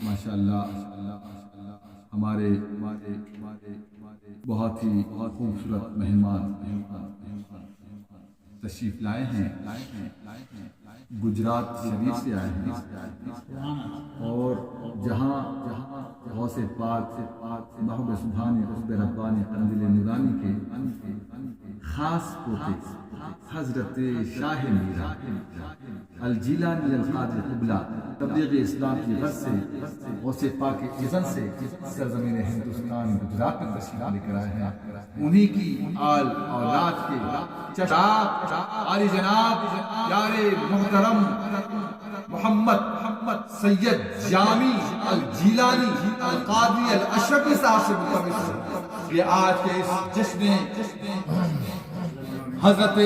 ماشاءاللہ ہمارے بہت ہی خوبصورت مہمان تشریف لائے ہیں، گجرات شریف سے آئے ہیں، اور جہاں غوث پاک محب سبحانی قطب ربانی قندیل نورانی کے خاص پوتے حضرت شاہ میرا الجیلانی القادر قبلہ تبلیغ اسلام کی غرض سے غوث پاک کے اذن سے سرزمین ہندوستان گجرات میں تشریف لے کر آئے ہیں۔ انہی کی آل اولاد کے چچا عالی جناب یار محترم محمد سید جامی الجیلانی القادری الاشرفی صاحب سے متعلق یہ آج کے اس جشن حضرت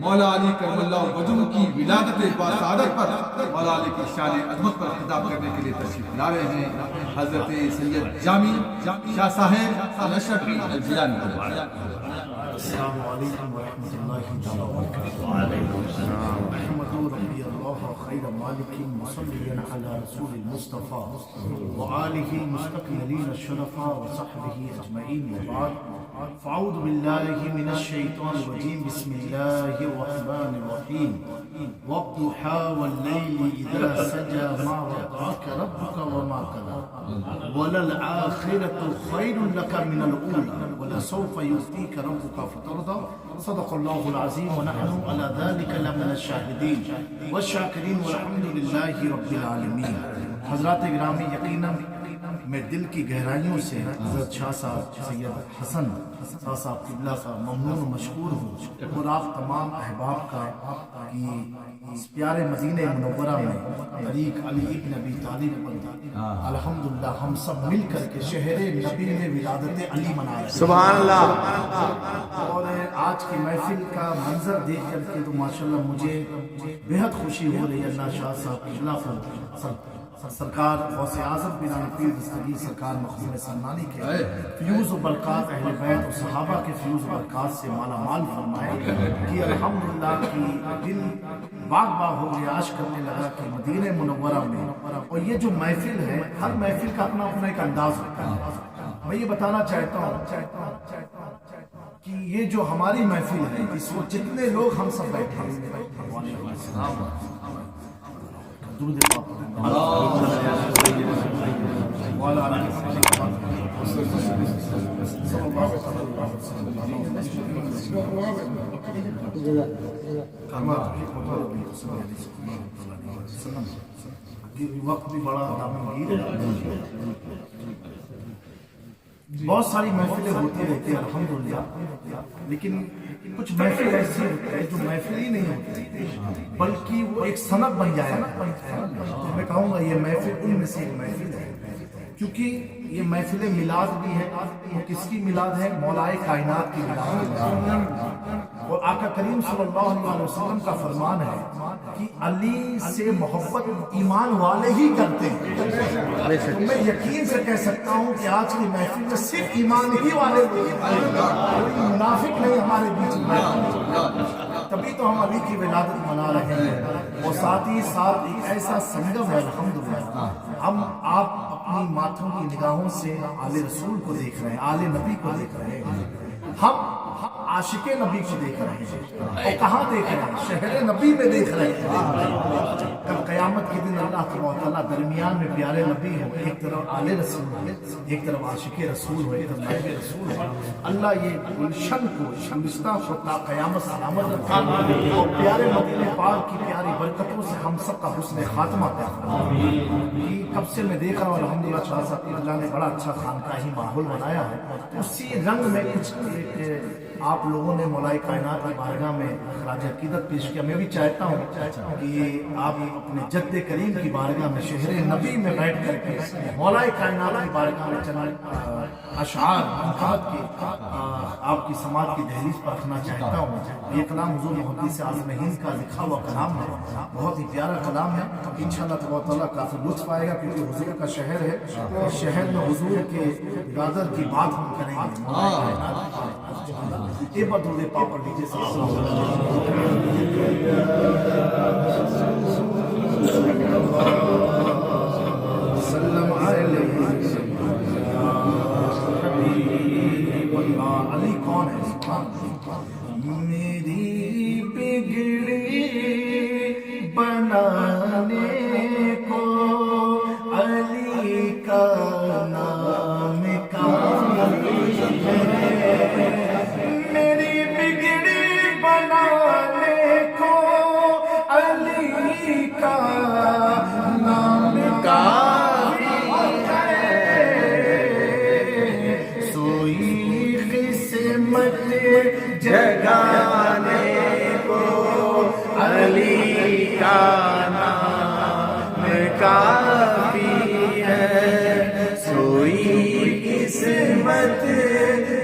مولا علی کرم اللہ وجہہ کی ولادت باسعادت پر مولا علی کی شان عظمت پر خطاب کرنے کے لیے تشریف لا رہے ہیں حضرت سید جامی شاہ صاحب الاشرفی الجیلانی۔ السلام علیکم ورحمۃ اللہ تعالی وبرکاتہ۔ وعلیکم السلام ورحمۃ ربی اللہ خیر مالک مصلیا علی رسول المصطفى وآلہ مستکملین الشرفاء وصحبہ اجمعین وبعد، فاعوذ باللہ من الشیطان الرجیم، بسم اللہ الرحمن الرحیم، والضحی واللیل اذا سجى ما ودعك ربك وما قلى وللآخرة خیر لك من الأولى ولسوف يؤتيك ربك فترضى، صدق اللہ العظیم، ونحن على ذلك لمن الشاہدین والشاکرین والحمد للہ رب العالمین۔ حضرات گرامی، یقیناً میں دل کی گہرائیوں سے حضرت شاہ صاحب سید حسن شاہ صاحب قبلہ کا ممنون و مشکور ہوں، اور آپ تمام احباب کا کہ اس پیارے مدینہ منورہ میں طریق علی ابن ابی طالب پر الحمدللہ ہم سب مل کر کے شہر نبی میں ولادت علی منا رہے ہیں، سبحان اللہ۔ اور آج کی محفل کا منظر دیکھ کر کے تو ماشاءاللہ مجھے بہت خوشی ہو رہی ہے۔ اللہ شاہ صاحب قبلہ کو سرکار غوث اعظم پیران پیر دستگیر سرکار مخزوم سنانی کے فیوز و برکات اہل بیت و صحابہ کے فیوز و برکات سے مالا مال فرمائے کہ الحمدللہ کی دل باغ باغ ہو گیا، عشق کرنے لگا کہ مدینہ منورہ میں۔ اور یہ جو محفل ہے، ہر محفل کا اپنا اپنا ایک انداز ہوتا ہے۔ میں یہ بتانا چاہتا ہوں کہ یہ جو ہماری محفل ہے، اس وقت جتنے لوگ ہم سب بیٹھے ہیں، درود پاک وقت بھی بڑا دامنگیر ہے۔ بہت ساری محفلیں ہوتی رہتی ہیں الحمدللہ، لیکن کچھ محفل ایسی ہوتی ہے جو محفل ہی نہیں ہوتی بلکہ وہ ایک سند بن جایا ہے۔ میں کہوں گا یہ محفل ان میں سے ایک محفل ہے، کیونکہ یہ محفل میلاد بھی ہے۔ کس کی میلاد ہے؟ مولائے کائنات کی میلاد ہے۔ اور آقا کریم صلی اللہ علیہ وسلم کا فرمان ہے کہ علی سے محبت ایمان والے ہی کرتے ہیں۔ تو میں یقین سے کہہ سکتا ہوں کہ آج کی محفل میں صرف ایمان ہی والے کوئی منافق نہیں ہمارے بیچ میں، تبھی تو ہم علی کی ولادت منا رہے ہیں۔ اور ساتھ ہی ساتھ ایک ایسا سنگم ہے الحمدللہ، ہم آپ اپنی ماتھوں کی نگاہوں سے آل رسول کو دیکھ رہے ہیں، آل نبی کو دیکھ رہے ہیں، ہم عاشق نبی کو دیکھ رہے ہیں۔ اور کہاں دیکھ رہے ہیں؟ شہر نبی میں دیکھ رہے ہیں۔ کل قیامت کے دن اللہ تعالیٰ درمیان میں پیارے نبی ہو، ایک طرف آل رسول ہو، ایک طرف عاشق رسول ہو، ایک طرف نائب رسول ہو۔ اللہ یہ گلشن کو، شمستہ کو تا قیامت سلامت رکھا، اور پیارے مدینہ پاک کی پیاری برکتوں سے ہم سب کا حسن خاتمہ کرے۔ کب سے میں دیکھ رہا ہوں الحمدللہ شاہ صاحب اللہ نے بڑا اچھا خانقاہی ماحول بنایا ہے، اسی رنگ میں کچھ آپ لوگوں نے مولائے کائنات کی بارگاہ میں خراج عقیدت پیش کیا۔ میں بھی چاہتا ہوں کہ آپ اپنے جد کریم کی بارگاہ میں شہر نبی میں بیٹھ کر کے مولائے کائنات کی بارگاہ میں چند اشعار کے آپ کی سماعت کی دہلیز پر رکھنا چاہتا ہوں۔ یہ کلام حضور محدث اعظم ہند کا لکھا ہوا کلام ہے، بہت ہی پیارا کلام ہے۔ انشاءاللہ تبارک تعالیٰ کافی لطف آئے گا، کیونکہ حضور کا شہر ہے، اس شہر میں حضور کے عبادت کی بات ہم کریں گے۔ یہ بدرود پاک پڑھ لیجیے صلی علی کون ہے؟ سبحان اللہ۔ میری بگڑی بنانے کو علی کا نام کافی ہے، میری بگڑی بنانے کو علی کا نام کافی ہے، سوئی قسمت جگانے کو علی کا نام کافی ہے، سوئی قسمت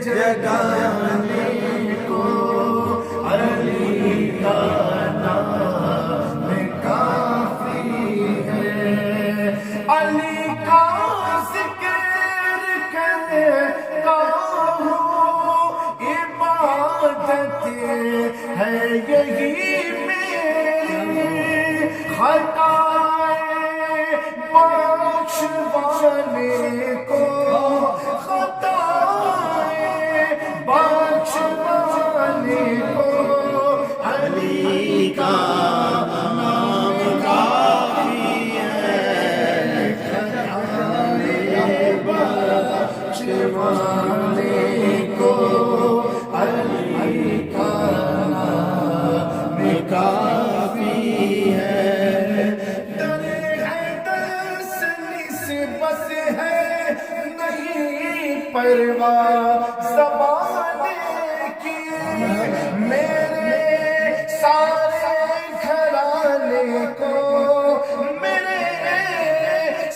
جگانے کو علی کا نام کافی ہے، علی کا ذکر کرتا ہوں عبادت ہے یہی میری، خطائیں بخشوانے کو، خطائیں بخشوانے کو علی کا نام کافی ہے، خطائیں بخشوانے کو علی کا نام کافی ہے، در حیدر سے بس ہے نہیں پرواہ زمانے کی، میرے سارے گھرانے کو، میرے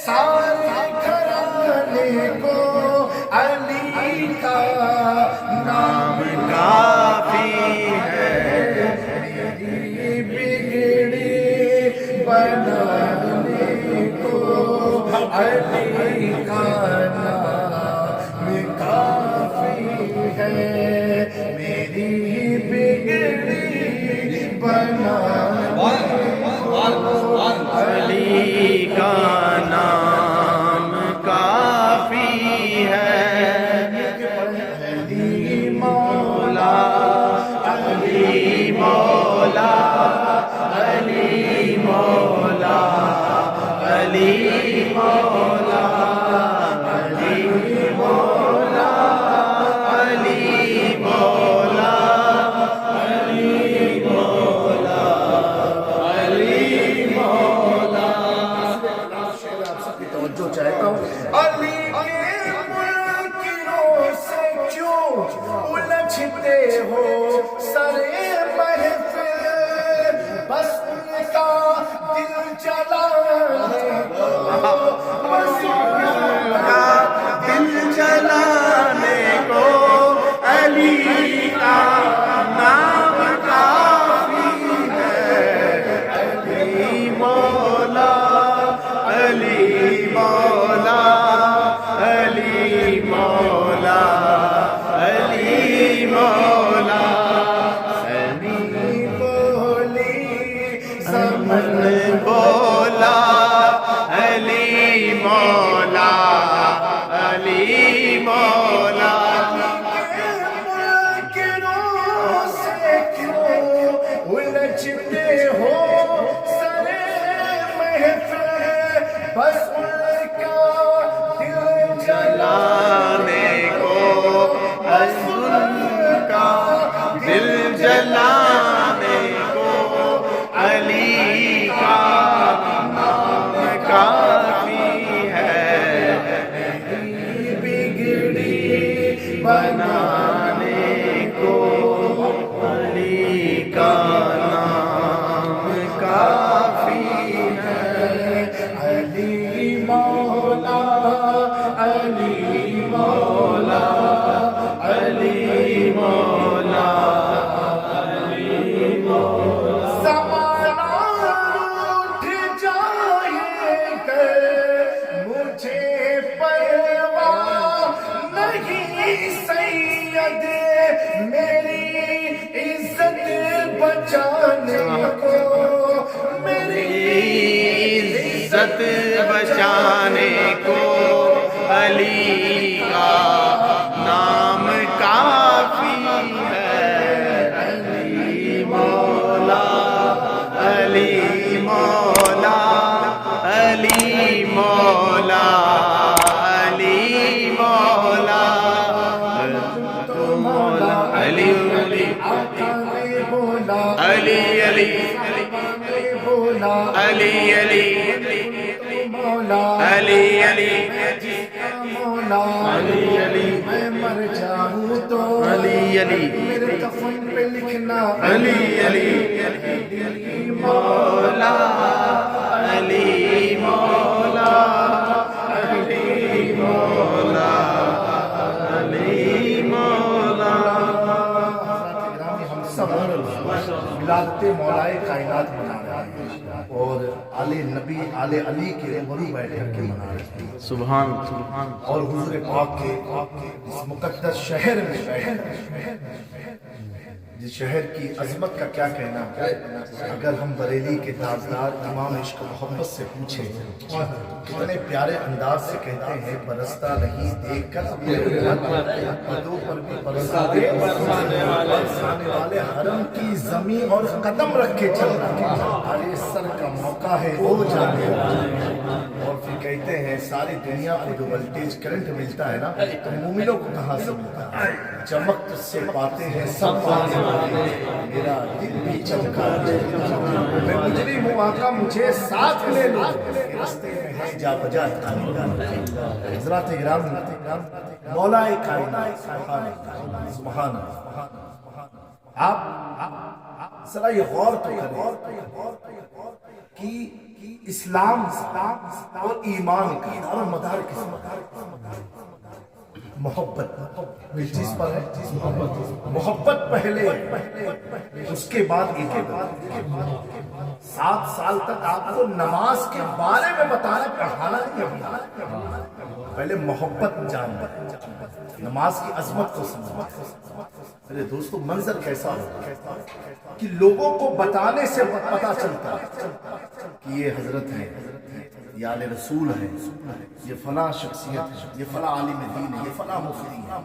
سارے گھرانے کو علی کا نام کافی ہے، میری بگڑی بنانے کو علی کا نام کافی ہے، میری بگڑی بنانے کو علی کا نام کافی ہے، علی مولا علی مولا علی مولا علی مولا علی مولا علی مولا علی مولا علی مولا، شعر آپ سب کی توجہ چاہتا ہوں، علی کے منکروں سے کیوں الجھتے ہو سرے محفل، بس ان کا دل جلانے کو، بس ان کا دل جلانے کو علی کا نام کافی ہے، علی مولا علی مولا علی مولا علی مولا، علی بولی سمن بولا علی مولا علی مولا، منکروں سے کیوں الجھتے ہو سرے محفل، بس ان کا دل جلانے کو، بس ان کا دل جلانے کو علی کا نام کافی ہے، میری بگڑی بنانے کو علی کا نام کافی ہے، علی مولا علی مولا علی مولا علی مولا، زمانہ اٹھ جائے گا مجھے پرواہ نہیں سید، میری عزت بچانے کو، میری عزت بچانے کو علی کا نام کافی مولا علی مولا علی علی علی علی علی علی علی علی علی میں مر جاؤں تو علی علی میرے کفن پہ لکھنا علی علی مولا علی مولا علی مولا علی مولا. ہم سب ولادت مولائے کائنات منا رہے ہیں اور آل نبی آل علی کے روبرو بیٹھ کر کے منا رہے ہیں سبحان سبحان. اور حضور پاک کے اس مقدس شہر میں بیٹھ کر جس شہر کی عظمت کا کیا کہنا ہے. اگر ہم بریلی کے تاجدار امام عشق و محبت سے پوچھیں کتنے پیارے انداز سے کہتے ہیں برستا نہیں دیکھ کر اپنے پدوں پر بھی برسا دے برسانے والے حرم کی زمین اور قدم رکھ کے چلنا آلے سر کا موقع ہے وہ جانے. اور پھر کہتے ہیں ساری دنیا کو جو وولٹیج کرنٹ ملتا ہے نا تو مومنوں کو کہاں سے ملتا ہے. چمک سے پاتے ہیں سب پانے والے میرا دل بھی چمکا میں مجرم ہوں آقا مجھے ساتھ لے لو رستے میں ہے جا بجا. حضرات اکرام مولا کائنات سبحان اللہ. آپ ذرا یہ غور تو کریں کہ اسلام اور ایمان کا اور مدار کس محبت کس چیز پر ہے. محبت پہلے اس کے بعد عبادت. 7 سال تک آپ کو نماز کے بارے میں بتانا پڑھانا نہیں. پہلے محبت جاننا نماز کی عظمت کو سمجھنا. ارے دوستو منظر کیسا ہوگا کہ لوگوں کو بتانے سے پتہ چلتا ہے کہ یہ حضرت ہے یہ آل رسول ہے یہ فلاں شخصیت ہے یہ فلاں عالم دین ہے یہ فلاں مفتی ہے.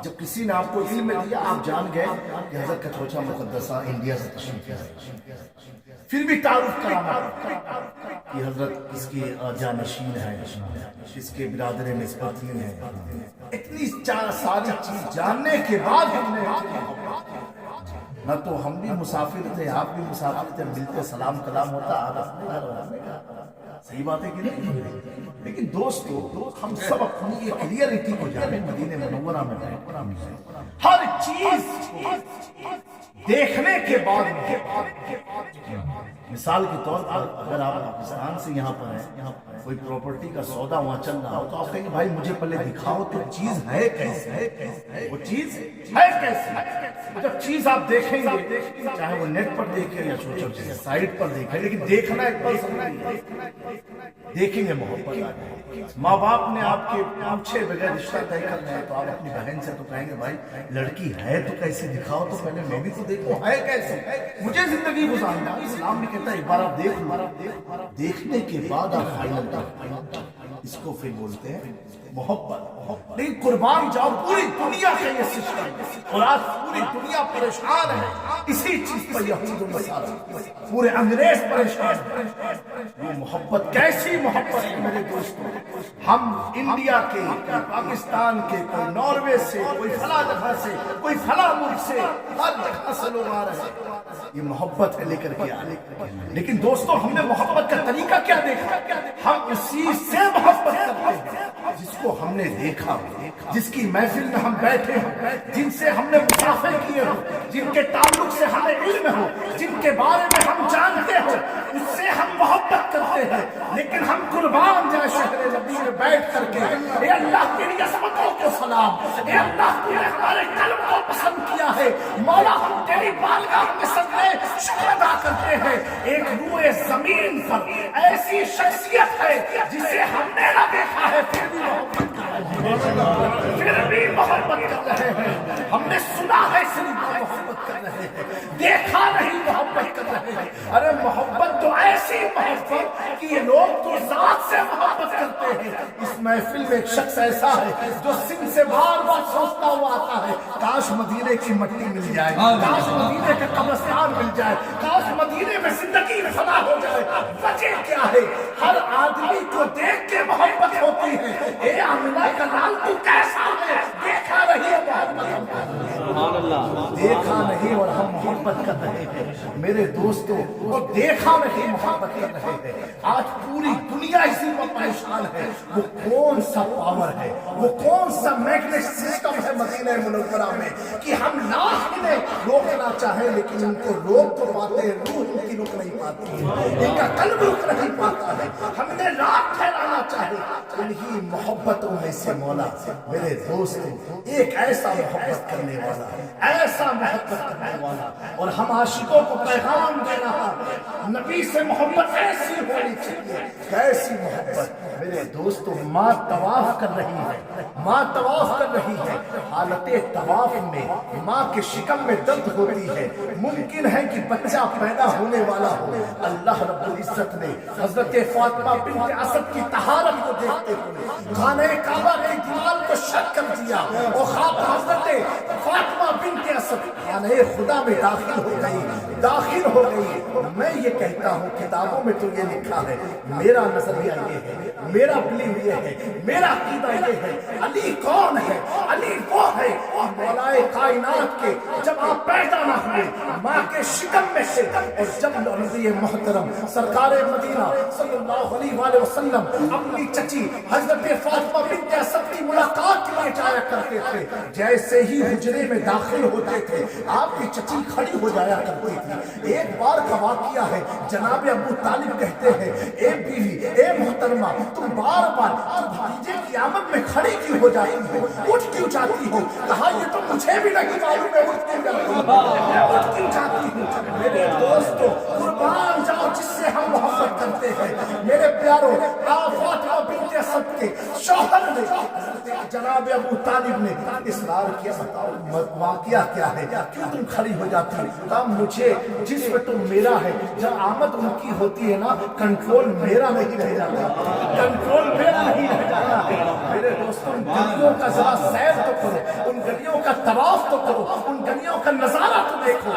جب کسی نے آپ کو علم دیا آپ جان گئے کہ حضرت کٹھوچا مقدسہ انڈیا سے تشریف لائے. پھر بھی تعارف کرانا کہ حضرت کس کی جانشین ہے کس کے برادر نسبتین ہے. اتنی ساری چیز جاننے کے بعد ہم نے نہ تو ہم بھی مسافر تھے آپ بھی مسافر تھے ملتے سلام کلام ہوتا آپ اپنے گھر والے. صحیح بات ہے کہ نہیں. لیکن دوستو ہم سب اپنی یہ کلیئرٹی کو جانیں مدینہ منورہ میں ہر چیز دیکھنے کے بعد مثال کے طور پر اگر آپ پاکستان سے یہاں پر ہیں کوئی پراپرٹی کا سودا وہاں چل رہا ہو تو آپ کہیں گے بھائی مجھے پہلے دکھاؤ تو چیز ہے کیسے وہ چیز ہے کیسے. جب چیز آپ دیکھیں گے چاہے وہ نیٹ پر دیکھیں یا سوشل سائٹ پر دیکھیں لیکن دیکھنا ایک بار دیکھیں گے محبت. ماں باپ نے آپ کے پوچھے بغیر رشتہ طے کرنا ہے تو آپ اپنی بہن سے تو کہیں گے بھائی لڑکی ہے تو کیسے دکھاؤ تو پہلے میں بھی تو دیکھوں ہے کیسے مجھے زندگی گزارنا. اسلام بھی کہتا ہے ایک بار آپ دیکھ لو دیکھنے کے بعد آپ فائنل کریں. اس کو پھر بولتے ہیں محبت. نہیں قربان جاؤ پوری دنیا کا یہ سسٹم اور آج پوری دنیا پریشان ہے اسی چیز پر. یہود و نصارا پورے انگریز پریشان ہے. وہ محبت کیسی محبت ہے میرے دوستوں. ہم انڈیا کے پاکستان کے کوئی ناروے سے کوئی فلاں جگہ سے کوئی فلاں ملک سے ہر جگہ سے لوگ آ رہے ہیں یہ محبت ہے لے کر کے آ رہے. لیکن دوستوں ہم نے محبت کا طریقہ کیا دیکھا. ہم اسی سے محبت کرتے ہیں جس کو ہم نے دیکھا جس کی محفل میں ہم بیٹھے ہوں جن سے ہم نے مسافر کیے ہوں جن کے تعلق سے ہمیں علم ہو جن کے بارے میں ہم جانتے ہو اس سے ہم محبت کرتے ہیں. لیکن ہم قربان جائے شہر نبی میں بیٹھ کر کے اے اللہ تیری عظمتوں کو سلام اے اللہ تو نے ہمارے قلب کو پسند کیا ہے مولا ہم تیری بارگاہ میں سجدے شکر ادا کرتے ہیں. ایک روئے زمین پر ایسی شخصیت ہے جسے ہم نے نہ دیکھا ہے پھر بھی محبت کر رہے ہیں. ہم نے سنا ہے صرف محبت کر رہے ہیں دیکھا نہیں محبت کر رہے ہیں. ارے محبت تو ایسی محبت کہ یہ لوگ تو ذات سے محبت کرتے کرتے ہیں. اس محفل میں ایک شخص ایسا ہے جو سن سے بار بار سوچتا ہوا آتا ہے کاش مدینے کی مٹی مل جائے, کاش مدینے کا قبرستان مل جائے, کاش مدینے میں زندگی فنا ہو جائے. وجہ کیا ہے؟ ہر آدمی کو دیکھ کے محبت ہوتی ہے. اے آمنہ کا لال تو کیسا ہے, دیکھا نہیں ہے دیکھا نہیں اور ہم محبت کر رہے ہیں. میرے دوستوں وہ دیکھا نہیں محبت کر رہے ہیں. آج پوری دنیا اسی میں پریشان ہے. وہ کون سا پاور ہے, وہ کون سا میگنیٹ سسٹم ہے مدینہ منورہ میں کہ ہم لاکھ انہیں روکنا چاہیں لیکن ان کو روک تو پاتے ہیں, روح ان کی رک نہیں پاتی ہے, ان کا قلب رک نہیں پاتا ہے. ہم نے رات پھیلانا چاہے انہی محبتوں میں سے مولا میرے دوستوں ایک ایسا محبت کرنے والا, ایسا محبت کرنے والا. اور ہم عاشقوں کو پیغام دے رہا نبی سے محبت ایسی ہونی چاہیے. کیسی محبت میرے دوستوں؟ ماں طواف کر رہی ہے, ماں طواف کر رہی ہے. حالت طواف میں ماں کے شکم میں درد ہوتی ہے. ممکن ہے کہ بچہ پیدا ہونے والا ہو. اللہ رب العزت نے حضرت فاطمہ بنت اسد کی طہارت کو دیکھتے ہوئے خانہ کعبہ کی دیوار کو شق کر دیا اور خواب حضرت فاطمہ بنت اسد خانہ خدا میں داخل ہو گئی. میں یہ کہتا ہوں کتابوں میں تو یہ لکھا ہے, میرا نظریہ یہ ہے, میرا بلیو یہ ہے, میرا عقیدہ یہ ہے, علی کون ہے؟ علی وہ ہے مولائے کائنات کے جب آپ پیدا نہ ہوئے ماں کے شکم میں سے, اور جب نبی محترم سرکار مدینہ صلی اللہ علیہ وآلہ وسلم اپنی چچی حضرت فاطمہ بنت اسد کی ملاقات کے لیے جایا کرتے تھے, جیسے ہی حجرے میں داخل ہوتے تھے آپ کی چچی کھڑی ہو جایا کرتی تھی. ایک بار کا واقعہ ہے, جناب ابو طالب کہتے ہیں اے بیوی, اے محترمہ, تم بار بار بھتیجے کی آمد میں کھڑی کیوں ہو جاتی ہو, اٹھ کیوں جاتی ہو؟ کہا یہ تو مجھے بھی نہیں معلوم ہے اٹھ کیوں جاتی ہوں. میرے دوستو قربان جاؤ جس سے ہم محبت کرتے ہیں. میرے پیارو فاطمہ بنت اسد کے شوہر نے جناب ابو طالب نے اصرار کیا, بتاؤ واقعہ کیا ہے, کیوں تم کھڑی ہو جاتی ہو؟ کہا مجھے جسم تو میرا ہے, جب آمد ان کی ہوتی ہے نا کنٹرول میرا نہیں رہ جاتا, کنٹرول میرا نہیں رہ جاتا ہے. میرے دوستوں ان گلیوں کا ذرا سیر تو کرو, ان گلیوں کا طواف تو کرو, ان گلیوں کا نظارہ تو دیکھو.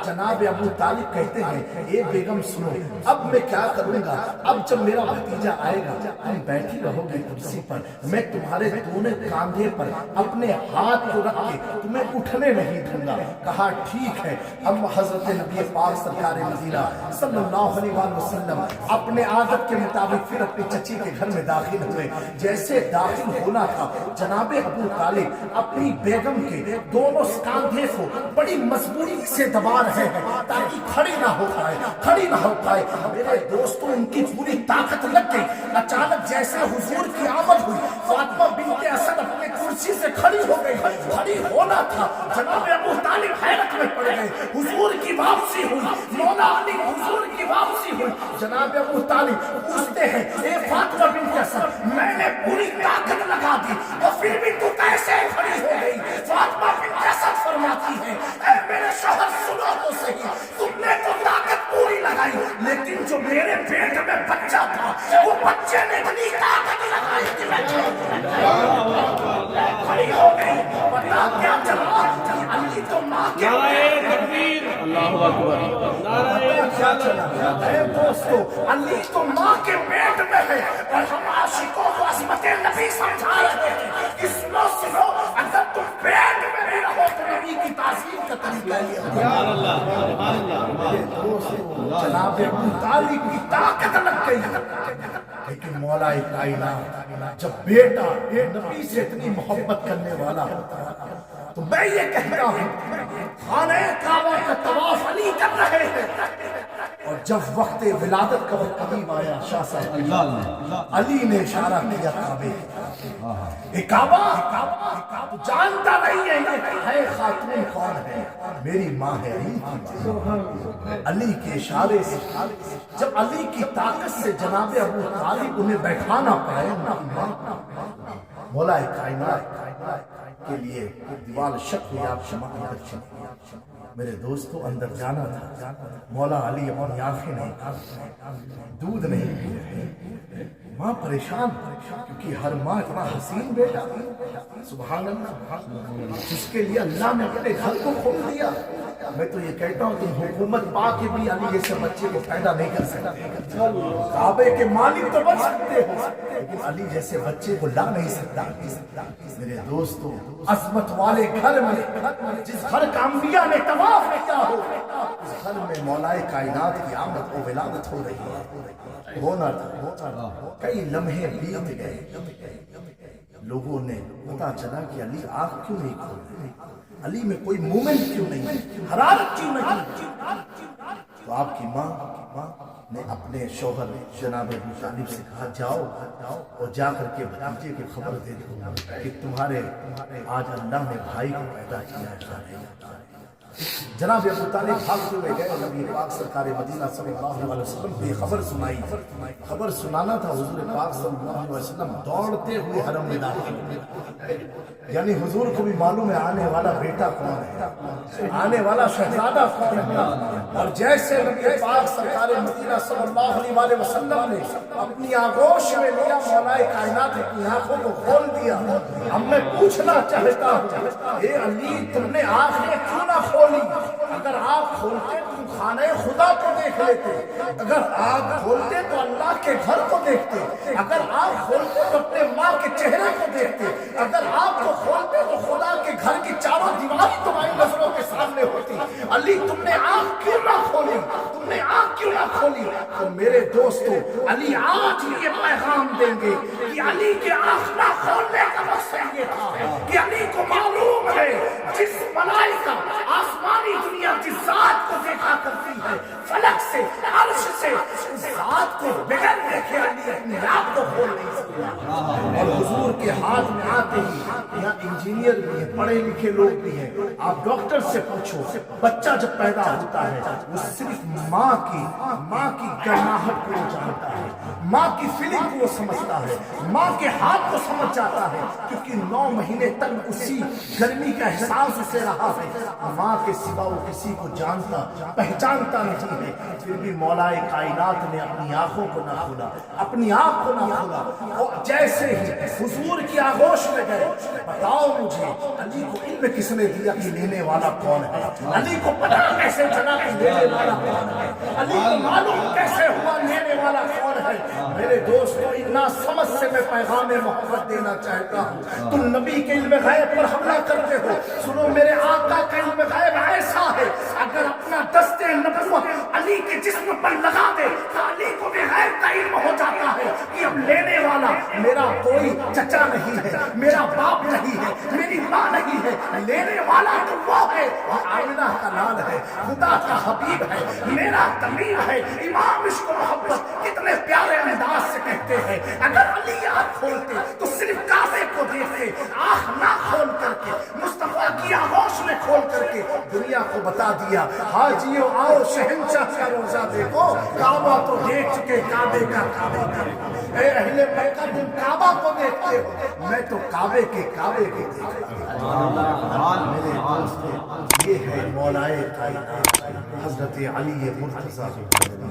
جناب ابو طالب کہتے ہیں اے بیگم سنو, اب میں کیا کروں گا, اب جب میرا بھتیجا آئے گا تم بیٹھی رہو گے کرسی پر, میں تمہارے دونوں کاندھے پر اپنے ہاتھ کو رکھ کے تمہیں اٹھنے نہیں دوں گا. کہا ٹھیک ہے. اب حضرت نبی پاک سرکار مدینہ صلی اللہ علیہ وآلہ وسلم اپنے عادت کے مطابق پھر اپنی چچی کے گھر میں داخل ہوئے. جیسے داخل ہونا تھا جناب ابو طالب اپنی بیگم کے دونوں کاندھے کو بڑی مضبوطی سے دبا رہے ہیں تاکہ کھڑی نہ ہو پائے. میرے دوستوں ان کی پوری طاقت لگ گئی. اچانک جیسے حضور کی آمد ہوئی فاطمہ بنت اسد اپنے کرسی سے کھڑی ہو گئی. کھڑی ہونا تھا, جناب ابو طالب حیرت میں پڑ گئے. حضور کی واپسی ہوئی, مولا علی حضور کی واپسی ہوئی. جناب ابو طالب پوچھتے ہیں اے فاطمہ بنت اسد, میں نے پوری طاقت لگا دی اور پھر بھی تو کیسے کھڑی ہو گئی؟ فاطمہ بنت اسد فرماتی ہے اے میرے شوہر سنو تو صحیح, تم نے تو طاقت پوری لگائی لیکن جو میرے پیٹ میں بچہ تھا وہ بچے نے اتنی طاقت لگائی کہ میں کھڑی ہو گئی. پتا کیا چلا کہ علی تو ماں کے اللہ اکبر, کیا چلا اے دوستو, علی تو ماں کے پیٹ میں ہے اور ہم عاشقوں کو عظمت نبی سمجھا رہے ہیں. سنو اگر تم پیٹ میں بھی رہو تو نبی کی تعظیم کا طریقہ یہ ہے. جناب ابو طالب کی طاقت لگ گئی. لیکن مولا کائنات جب بیٹا نبی سے اتنی محبت کرنے والا ہوتا ہے تو میں یہ کہتا ہوں خانہ کعبہ کا طواف علی کر رہے ہیں, اور جب وقت ولادت کا قریب آیا شاہ صاحب علی نے اشارہ کیا کعبہ تو جانتا نہیں ہے خاتون کون ہے, میری ماں ہے علی کے اشارے سے جب علی کی طاقت سے جناب ابو طالب انہیں بیٹھانا پڑے, مولا کائنات کے لیے دیوال شک ہوئی. آپ میرے دوستوں اندر جانا تھا، مولا علی اپنی آنکھیں نہیں، دودھ نہیں پی، ماں پریشان کیونکہ ہر ماں اتنا حسین بیٹا، سبحان اللہ، جس کے لیے اللہ نے اپنے گھر کو کھول دیا۔ میں تو یہ کہتا ہوں تم حکومت پا کے بھی علی جیسے بچے کو پیدا نہیں کر سکتے، کعبے کے مالک تو بن سکتے ہو لیکن علی جیسے بچے کو لا نہیں سکتا۔ میرے دوستوں عظمت والے گھر میں، جس گھر کا انبیاء نے طواف کیا ہو، اس گھر میں مولا کائنات کی آمد و ولادت ہو رہی ہے، ہونا تھا۔ کئی لمحے بیت گئے، لوگوں نے پتا چلا کہ علی آنکھ کیوں نہیں کھولتے، علی میں کوئی مومنٹ کیوں نہیں، حرارت کیوں نہیں۔ تو آپ کی ماں نے اپنے شوہر جناب ابو طالب سے کہا جاؤ اور جا کر کے بھتیجے کو خبر دے دو کہ تمہارے آج اللہ نے بھائی کو پیدا کیا ہے۔ جناب ابو طالب بھاگتے ہوئے گئے، نبی پاک سرکار مدینہ صلی اللہ علیہ وسلم کو یہ خبر سنائی، خبر سنانا تھا حضور پاک صلی اللہ علیہ وسلم دوڑتے ہوئے حرم میں داخل ہوئے، یعنی حضور کو بھی معلوم ہے آنے والا بیٹا کون ہے، آنے والا شہزادہ کون ہے۔ اور جیسے نبی پاک سرکار مدینہ صلی اللہ علیہ وسلم نے اپنی آغوش میں لیا، مولا کائنات کی آنکھوں کو کھول دیا۔ اب میں پوچھنا چاہتا ہوں اے علی تم نے آنکھیں کیوں نہ کھولی؟ اگر آپ کھولتے تو خانہ خدا کو دیکھ لیتے، اگر آپ کھولتے تو اللہ کے گھر کو دیکھتے، اگر آپ کھولتے تو اپنے ماں کے چہرے کو دیکھتے، اگر آپ کو کھولتے تو خدا کے گھر کی چاروں دیواری تمہاری نظروں کے سامنے ہوتی۔ علی تم نے آنکھ کیوں نہ کھولی، تم نے آنکھ کیوں نہ کھولی؟ تو میرے دوستو علی آج یہ پیغام دیں گے کہ علی کے آنکھ نہ کھولنے کا مقصد یہ تھا کہ علی کو معلوم ہے جس ملائکہ آسمانی دنیا جس ذات کو دیکھا کرتی ہے، فلک سے عرش سے، اس ذات کو بغیر دیکھے علی اپنی آنکھ کو کھول نہیں سکتا۔ اور حضور کے ہاتھ میں آتے ہی یہاں انجینئر بھی ہیں، پڑھے لکھے لوگ بھی ہیں، آپ ڈاکٹر سے پوچھو بچہ جب پیدا ہوتا ہے وہ صرف ماں کی گرماہٹ کو جانتا ہے، ماں کی فیلنگ کو سمجھتا ہے، ماں کے ہاتھ کو سمجھ جاتا ہے، کیونکہ 9 مہینے تک اسی گرمی کا احساس اسے رہا ہے۔ ماں کے سوا وہ کسی کو جانتا پہچانتا نہیں ہے، پھر بھی مولا کائنات نے اپنی آنکھوں کو نہ کھولا، اپنی آنکھ کو نہ کھولا، اور جیسے ہی حضور کی آغوش میں گئے، بتاؤ مجھے علی کو علم کس نے دیا کہ لینے والا کون ہے؟ علی کو پتہ کیسے چلا کہ لینے والا کون ہے؟ علی کو معلوم کیسے ہوا لینے والا کون ہے؟ میرے دوستو اتنا سمجھ سے میں پیغام محبت دینا چاہتا ہوں۔ تم نبی کے علم غیب پر حملہ کرتے ہو، سنو میرے آقا کا علم غیب ایسا ہے اگر اپنا دست نبوت علی کے جسم پر لگا دے تو علی کو بھی غیب کا علم ہو جاتا ہے کہ اب لینے والا میرا کوئی چچا نہیں ہے، میرا باپ نہیں ہے، میری ماں نہیں ہے، لینے والا تو وہ ہے، آمنہ کا لال ہے، خدا کا حبیب ہے، میرا طبیب ہے۔ امام عشق و محبت کتنے پیارے انداز سے کہتے ہیں اگر علی آنکھ کھولتے تو صرف کعبے کو دیکھتے، آنکھ نہ کھول کر کے مصطفیٰ کی آغوش میں کھول کر کے دنیا کو بتا دیا حاجیو آؤ شہنشاہ کا روزہ دیکھو، کعبہ تو دیکھ چکے کعبے کا کعبہ۔ اے اہل مکہ تم کعبہ کو دیکھتے ہو، میں تو کعبے کے دیکھتا ہوں۔ میرے دوست یہ ہے مولائے کائنات حضرت علی مرتضی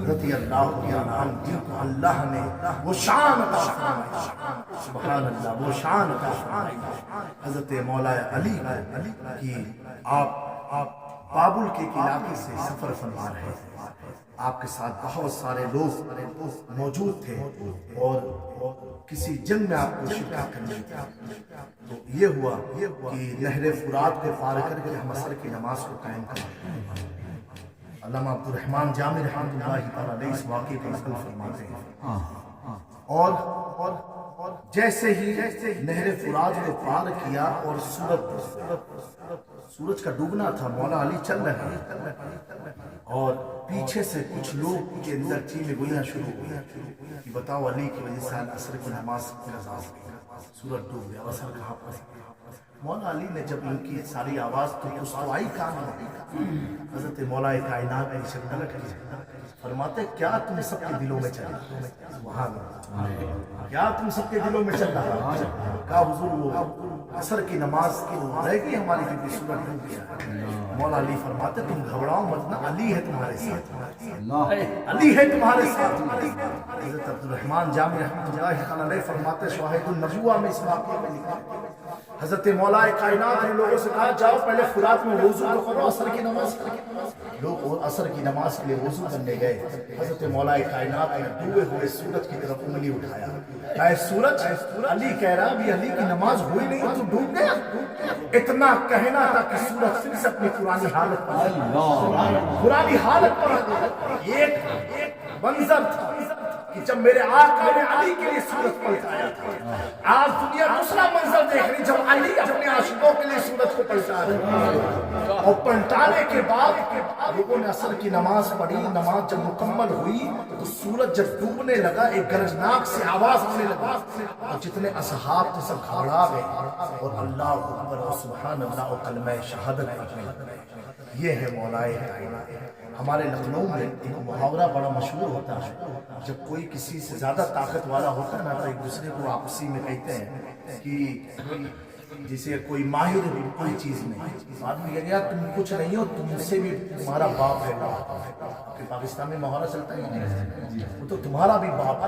رضی اللہ عنہ، جن کو اللہ نے وہ شان عطا فرمائی، سبحان اللہ، وہ شان عطا فرمائی حضرت مولا علی کی۔ آپ بابل کے علاقے سے سفر فرما رہے ہیں، آپ کے ساتھ بہت سارے لوگ موجود تھے اور کسی جنگ میں آپ کو شرکت کرنی تھی۔ تو یہ ہوا کہ نہر فرات کو پار کر کے ہم عصر کی نماز کو قائم کریں۔ علامہ عبد الرحمن جامی رحمۃ اللہ تعالیٰ علیہ اس واقعے کو نقل فرماتے ہیں، اور جیسے ہی نہر فرات کو پار کیا اور سورج کا ڈوبنا تھا، مولا علی چل رہے ہیں اور پیچھے سے کچھ لوگ کے اندر چیلیں گوئیاں شروع ہوئی کہ بتاؤ علی کی وجہ سے عصر کی نماز قضا ہو گئی، سورج ڈوب گیا، عصر کہاں پر؟ مولا علی نے جب ان کی ساری آواز تو آئی کان میں، حضرت مولا کائنات نے اسے پلٹ کیا فرماتے کیا تم سب کے دلوں میں چل رہا؟ سبحان اللہ، کیا تم سب کے دلوں میں چل رہا؟ کہا حضور وہ عصر کی نماز کی رہ گئی ہماری کیونکہ سورج ڈوب گیا۔ مولا علی فرماتے تم گھبراؤ مت نا، علی ہے تمہارے ساتھ، علی ہے تمہارے ساتھ۔ حضرت عبد الرحمن جامع رحمۃ اللہ علیہ فرماتے شواہد النبوہ میں اس واقعے میں لکھا ہے، حضرت مولا کائنات نے لوگوں سے کہا جاؤ پہلے فرات میں وضو کرو عصر کی نماز کے لیے۔ لوگ عصر کی نماز کے لیے وضو کرنے گئے، حضرت مولا کائنات نے ڈوبے ہوئے سورج کی طرف انگلی اٹھایا، کہا سورج، علی کہہ رہا بھی علی کی نماز ہوئی نہیں تو ڈوب گیا؟ اتنا کہنا تھا کہ سورج پھر سے اپنی پرانی حالت پر آ گیا، پرانی حالت پر آ گیا۔ ایک منظر تھا کہ جب میرے آقا نے علی کے لیے سورج پلٹایا تھا، آج دنیا دوسرا منظر دیکھ رہی جب علی اپنے عاشقوں کے لیے سورج کو پلٹا رہے، اور پلٹانے کے بعد لوگوں نے عصر کی نماز پڑھی۔ نماز جب مکمل ہوئی تو سورج جب ڈوبنے لگا ایک گرجناک سے آواز آنے لگا، اور جتنے اصحاب تھے سب گھبرا گئے اور اللہ اکبر اور سبحان اللہ اور کلمہ شہادت پڑھنے لگے۔ یہ ہے مولائے کائنات۔ ہمارے لکھنؤ میں ایک محاورہ بڑا مشہور ہوتا ہے، جب کوئی کسی سے زیادہ طاقت والا ہوتا ہے نا تو ایک دوسرے کو آپسی میں کہتے ہیں کہ جسے کوئی ماہر ہے کوئی چیز میں، آدمی کہہ گیا تم کچھ نہیں ہو، تم سے بھی تمہارا باپ ہے۔ کہ پاکستان میں محاورہ چلتا ہے نہیں، وہ تو تمہارا بھی باپ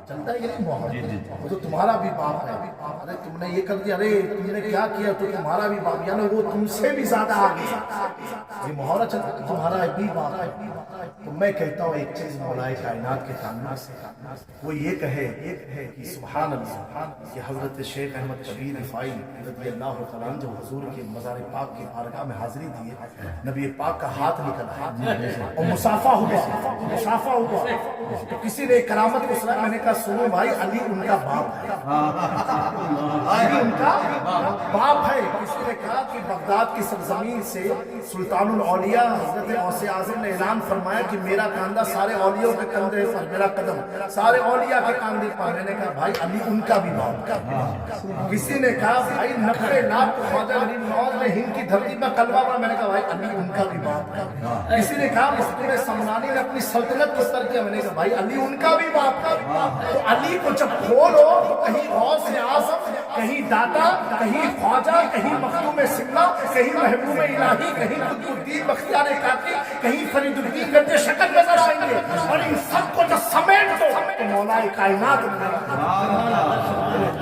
چلتا ہے کہ نہیں محاورہ، وہ تو تمہارا بھی باپ ہے۔ ارے تم نے یہ کر دیا، ارے تم نے کیا کیا تو تمہارا بھی باپ، یعنی وہ تم سے بھی زیادہ آگے۔ یہ محاورہ چلتا ہے تمہارا بھی باپ ہے۔ تو میں کہتا ہوں ایک چیز مولا کائنات کے تعلق سے وہ یہ کہے کہ سبحان اللہ کہ حضرت شیخ احمد کبیر رفاعی رضی اللہ تعالیٰ عنہ جو حضور کے مزار پاک کی بارگاہ میں حاضری دیے، نبی پاک کا ہاتھ نکلا اور مسافہ ہوا تو کسی نے کرامت کو سنا، میں نے کہا سنو بھائی علی ان کا باپ ہے، علی ان کا باپ ہے۔ کسی نے کہا کہ بغداد کی سرزمین سے سلطان الاولیاء حضرت غوث اعظم نے اعلان فرمایا کہ میرا کاندھا سارے اولیاء کے کندھے پر، میرا قدم سارے اولیاء کے کاندھے پر۔ میں نے کہا بھائی علی ان کا بھی باپ ہے۔ کسی نے کہا بھائی 90 لاکھ خواجہ غریب نواز نے ہند کی دھرتی پر کلمہ پڑھا، میں نے کہا بھائی علی ان کا بھی باپ ہے۔ کسی نے کہا مستور سمنانی نے اپنی سلطنت کو سر کیا، میں نے کہا بھائی علی ان کا بھی باپ ہے۔ تو علی کو جب کھولو کہیں غوث اعظم، کہیں داتا، کہیں خواجہ، کہیں مخدوم سملہ، کہیں محبوب الہی، کہیں قطب الدین بختیار کاکی، کہیں فرید الدین گنج شکل نظر آئیں گے، اور ان سب کو جب سمیٹ دو تو مولا کائنات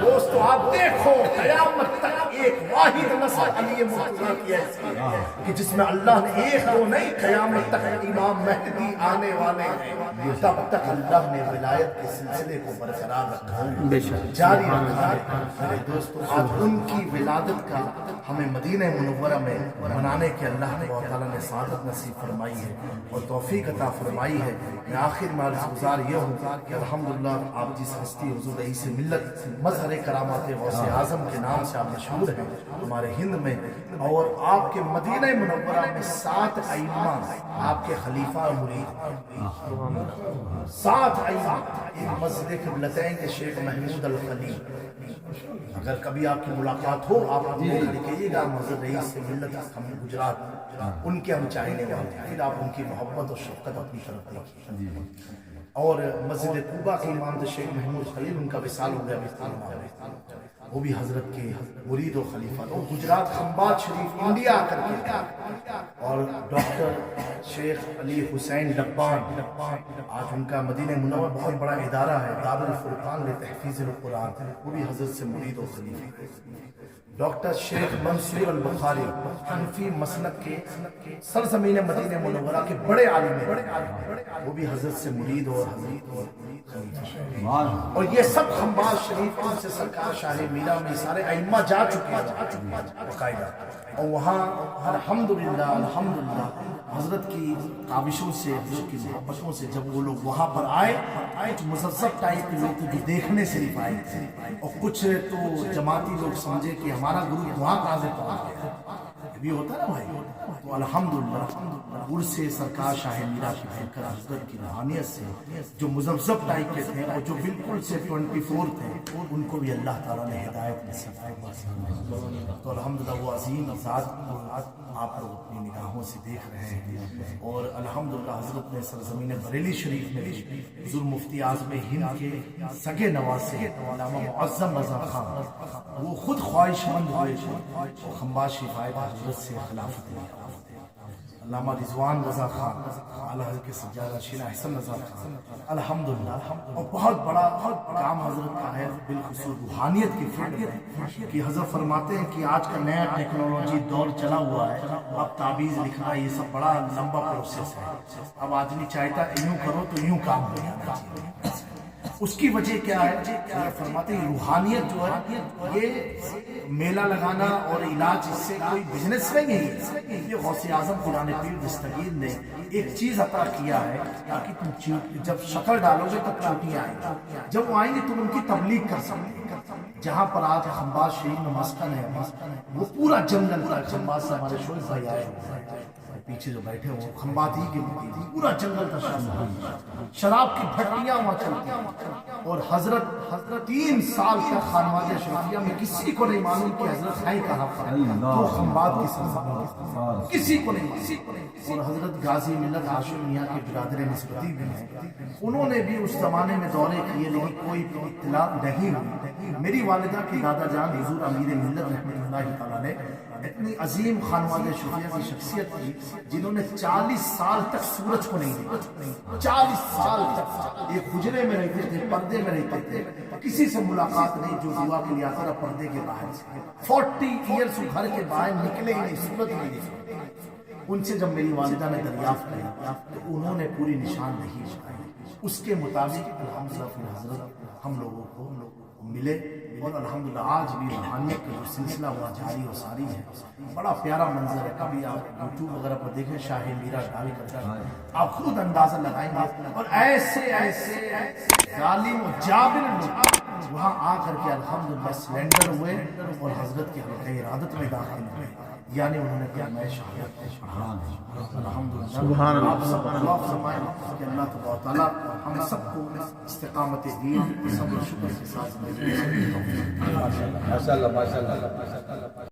دوستو آپ دیکھو قیامت تک ایک واحد نسل علی مرتضیٰ کی ایسی ہے کہ جس میں اللہ نے ایک دو نہیں قیامت تک امام مہدی آنے والے ہیں، تب تک اللہ نے ولایت کے سلسلے کو برقرار رکھا ہے، جاری رکھا ہے۔ میرے دوستو آج ان کی ولادت کا ہمیں مدینہ منورہ میں منانے کے اللہ تعالیٰ نے سعادت نصیب فرمائی ہے اور توفیق عطا فرمائی ہے۔ میں آخر میں عرض گزار یہ ہوں کہ الحمدللہ آپ جس ہستی حضور رئیس ملت مظہر کرامات غوث اعظم کے نام سے آپ مشہور ہیں ہمارے ہند میں، اور آپ کے مدینہ منورہ میں 7 ائمہ آپ کے خلیفہ اور مرید، 7 ائمہ، ایک مسجد قبلتین کے شیخ محمود الخلیل، اگر کبھی آپ کی ملاقات ہو آپ کھڑی کہیے گا مسجد رئیس ملت ہم گجرات، ان کے ہم چاہنے والے ہیں، پھر آپ ان کی محبت اور شفقت اپنی طرف دیکھیے۔ اور مسجد کوبہ کے امام شیخ محمود خلیل، ان کا وصال ہو گیا، وہ بھی حضرت کے مرید و خلیفہ، اور گجرات خمبات شریف انڈیا آ کر کے، اور ڈاکٹر شیخ علی حسین ڈبان، آج ان کا مدینہ منور بہت بڑا ادارہ ہے دار الفرقان لتحفیظ القرآن، وہ بھی حضرت سے مرید و خلیفہ۔ ڈاکٹر شیخ منصور البخاری حنفی مسلک کے سرزمین مدینہ منورہ کے بڑے عالم ہیں، وہ بھی حضرت سے مرید اور حضرت خلیفہ، اور یہ سب خمبات شریف ان سے سرکار شاہ میرا میں سارے ائمہ جا چکے ہیں باقاعدہ، اور وہاں الحمدللہ حضرت کی کاوشوں سے، حضرت کی محبتوں سے جب وہ لوگ وہاں پر آئے، کچھ مذہب ٹائپ کے لوگ جو دیکھنے صرف آئے تھے، اور کچھ تو جماعتی لوگ سمجھے کہ ہمارا گروپ وہاں کہاں سے پہنچ گیا، یہ بھی ہوتا نا بھائی، تو الحمدللہ عرس سرکار شاہ میرا کی بھینکر حضرت کی روحانیت سے جو مذبذب ٹائپ کے تھے اور جو بالکل سے 24 تھے ان کو بھی اللہ تعالیٰ نے ہدایت نصیب فرمائی. تو الحمدللہ وہ عظیم ذات کو آپ لوگ اپنی نگاہوں سے دیکھ رہے ہیں. اور الحمدللہ حضرت نے سرزمین بریلی شریف میں بھی حضور مفتی اعظم ہند کے سگے نواسے علامہ معظم رضا خان وہ خود خواہش مند ہوئے اور خنباز شفایت حضرت سے خلافت لیا. علامہ رضوان رضا خان اعلیٰ حضرت کے سجادہ شیرہ احسن رضا خان الحمدللہ. اور بہت بڑا کام حضرت کا ہے بالخصوص روحانیت کی فیلڈ کہ حضرت فرماتے ہیں کہ آج کا نیا ٹیکنالوجی دور چلا ہوا ہے. اب تعویذ لکھنا یہ سب بڑا لمبا پروسیس ہے. اب آدمی چاہتا ہے یوں کرو تو یوں کام ہو جانا چاہیے. اس کی وجہ کیا ہے؟ حضرت فرماتے ہیں روحانیت جو ہے یہ میلہ لگانا اور علاج اس سے کوئی بزنس نہیں ہے. یہ غوث اعظم قرآن پیر دستگیر نے ایک چیز عطا کیا ہے تاکہ تم جب شکل ڈالو گے تب چوٹیاں آئیں گی. جب وہ آئیں گے تم ان کی تبلیغ کر سکتے. جہاں پر آج خنباز شریف میں مسکن ہے وہ پورا جنگل تھا. خنباز سے ہمارے شوہر بھائی آئے ہوئے پیچھے جو بیٹھے وہ خنبات ہی کی پورا جنگل تھا. شراب کی بھٹیاں وہاں چلتی اور حضرت 3 سال تک خانواز شریفیہ میں کسی کو نہیں معلوم کہ حضرت ہیں کہاں پر. تو خنبات کی سرزمین کسی کو نہیں معلوم. اور حضرت غازی ملت ہاشم میاں کے برادر نسبتی بھی ہیں. انہوں نے بھی اس زمانے میں دورے کیے لیکن کوئی اطلاع نہیں ہوئی. میری والدہ کی دادا جان حضور امیر ملت رحمۃ اللہ تعالیٰ نے اتنی عظیم خانواز شریفیہ کی شخصیت تھی جنہوں نے 40 سال تک سورج کو نہیں دیکھا. 40 سال تک ایک حجرے میں رہتے تھے, پردے میں رہتے تھے, کسی سے ملاقات نہیں. جو دعا کے لیے آتا رہا پردے کے باہر سے 40 ایئرس گھر کے باہر نکلے ہی نہیں, سورج نہیں دیکھا. ان سے جب میری والدہ نے دریافت کیا تو انہوں نے پوری نشاندہی بتائی. اس کے مطابق الحمدللہ پھر حضرت ہم لوگوں کو ملے. اور الحمدللہ آج بھی روحانیت کا جو سلسلہ ہوا جاری و ساری ہے. بڑا پیارا منظر ہے. کبھی آپ یوٹیوب وغیرہ پر دیکھیں شاہ میرا ڈال کر آپ خود اندازہ لگائیں گے. اور ایسے ایسے ظالم و جابر لوگ وہاں آ کر کے الحمدللہ سلینڈر ہوئے اور حضرت کی حلقہ ارادت میں داخل ہوئے. یعنی انہوں نے کہا میں شہادت پڑھا. الحمدللہ سبحان اللہ. آپ سب دعا فرمائیں کہ اللہ تبارک و تعالیٰ ہم سب کو استقامت دین صبر و شکر کے ساتھ ماشاء اللہ ماشاء اللہ.